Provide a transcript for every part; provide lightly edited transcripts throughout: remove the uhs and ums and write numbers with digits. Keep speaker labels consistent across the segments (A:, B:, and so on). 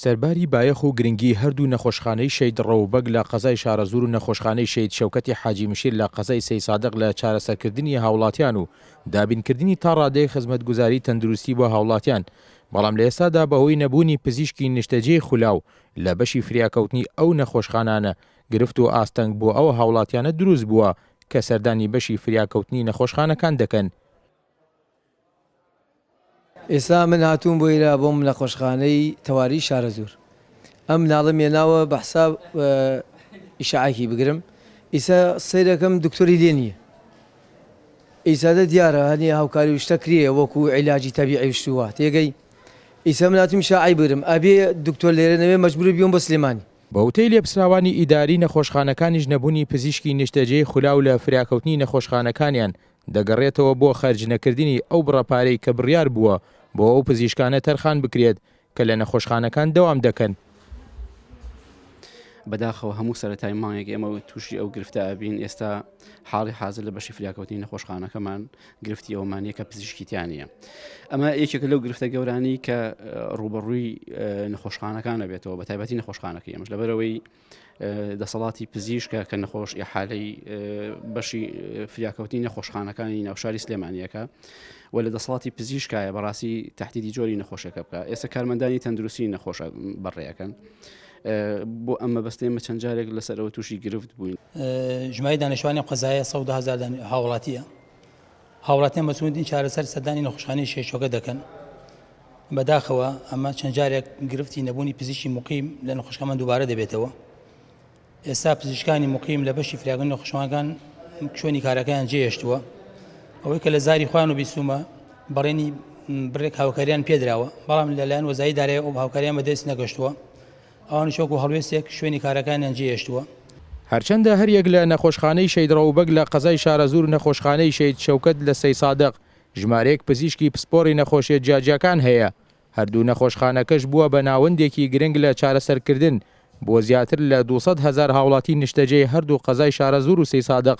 A: سەرباری بایەخ و گرنگی هەردوو نەخۆشخانەی شەید ڕەوبەگ لە قەزای شارەزور و نەخۆشخانەی شەید شەوکەتی حاجی مشیر لە قەزای سەی سادق لە چارەسەرکردنی هاوڵاتیان و دابینکردنی تا ڕادەی خزمەتگوزاری تەندروستی بۆ هاوڵاتیان، بەڵام لە ئێستادا بەهۆی نەبوونی پزیشکی نیشتەجێی خولاو لە بەشی فریاکەوتنی ئەو نەخۆشخانانە گرفت و ئاستەنگ بۆ ئەو هاوڵاتیانە دروست بووە کە سەردانی بەشی فریاکەوتنی نەخۆشخانەکان دەکەن.
B: ئێستا من هاتووم بۆ ئێرە بۆم لە خۆشخانەی تەواری شارەزور ئەم ناڵم هێناوە بە حساب ئیشاعەکی بگرم. ئیسا سەیرەکەم دکتۆری لێ نییە، ئیسادە دیارە هەنێ هاوکاری وشتە کرێ وەکو عیلاجی تەبیعی وشتووە تێگەی. ئیسا من هاتووم ئیشاعەی بگرم ئەبێ دکتۆر لێرە نەوێ مەجبوری بیۆم بۆ سلێمانی.
A: بەوتەی لێپسراوانی ئیداری نەخۆشخانەکانیش نەبوونی پزیشکی نیشتەجێی خولاو لە فریاکەوتنی نەخۆشخانەکانیان دەگەڕێتەوە بۆ خەرجنەکردنی ئەو بڕەپارەی کە بڕیار بووە بۆ ئەو پزیشکانە تەرخان بکرێت کە لە نەخۆشخانەکان دەوام دەکەن.
C: بەداخەوە هەموو سەرەتای مانگێک ئێمە تووشی ئەو گرفتە ئەبین. ئێستا حاڵی حاضر لە بەشی فریاکەوتنی نەخۆشخانەکەمان گرفتی ئەومانیە کە پزیشکیتیانە. ئەمە یەکێکە لەو گرفتە گەورانی کە ڕوبەڕووی نەخۆشخانەکانە بێتەوە، بە تایبەتی نەخۆشخانەکە ئێمەش لەبەرەوەی دەسەڵاتی پزیشکە کە نەخۆش حالەی بەشی فریاکەوتنی نەخۆشخانەکانی ناوشاری سلێمانیەکە و لە دەسەڵاتی پزیشکایە بەڕاستی تهدیدی جۆری نەخۆشەکە بکە. ئێستا کارمەندانی تەندروستی نەخۆشە بەڕێەکەن. بۆ ئەمە بەستێمە چەند جارێک لەسەرەوە تووشی گرفت بووین.
D: ژماری دانیشتوانی قەزایە 100,000 هاوڵاتیە. هاوڵاتیان بەسوودی چارەسەر سەردانی نەخۆشخانەی شێشۆکە دەکەن. بەداخەوە ئەمە چەند جارێک گرفتی نەبوونی پزیشکی مقیم لە نەخۆشخانەکان دووبارە دەبێتەوە. ئێستا پزیشکانی مقیم لە بەشی فریاکەوتنی نەخۆشخانەکان شوێنی کارەکەیان جێهێشتووە. ئەوەی کە لە زاری خوان و بیستومە بەڕێنی بڕێک هاوکاریان پێدراوە، بەڵام لەلایەن وەزایی دارایی ئەو هاوکاریان بەدەست نەگەشتووە. ئەوان شۆک و هەڵوێستێک شوێنی کارەکانیان جێهێشتووە.
A: هەرچەندە هەریەک لە نەخۆشخانەی شەید ڕەوبەگ لە قەزای شارەزور نەخۆشخانەی شەید شەوکەت لە سەی سادق ژمارەیەک پزیشکی پسپۆڕی نەخۆشیە جیاجیەکان هەیە. هەردوو نەخۆشخانەکەش بووە بە ناوەندێکی گرنگ لە چارەسەرکردن بۆ زیاتر لە 200,000 هاوڵاتی نیشتەجێی هەردوو قەزای شارەزور و سەی سادق،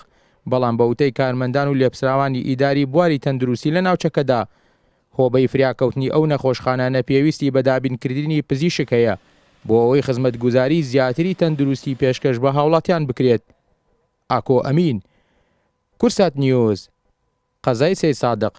A: بەڵام بەوتەی کارمەندان و لێپسراوانی ئیداری بواری تەندروستی لە ناوچەکەدا هۆبەی فریاکەوتنی ئەو نەخۆشخانانە پێویستی بە دابینکردنی پزیشک هەیە بۆ ئەوەی خزمەتگوزاری زیاتری تەندروستی پێشکەش بە هاوڵاتیان بکرێت. ئاکۆ ئەمین، کورسات نیوز، قەزای سەی سادق.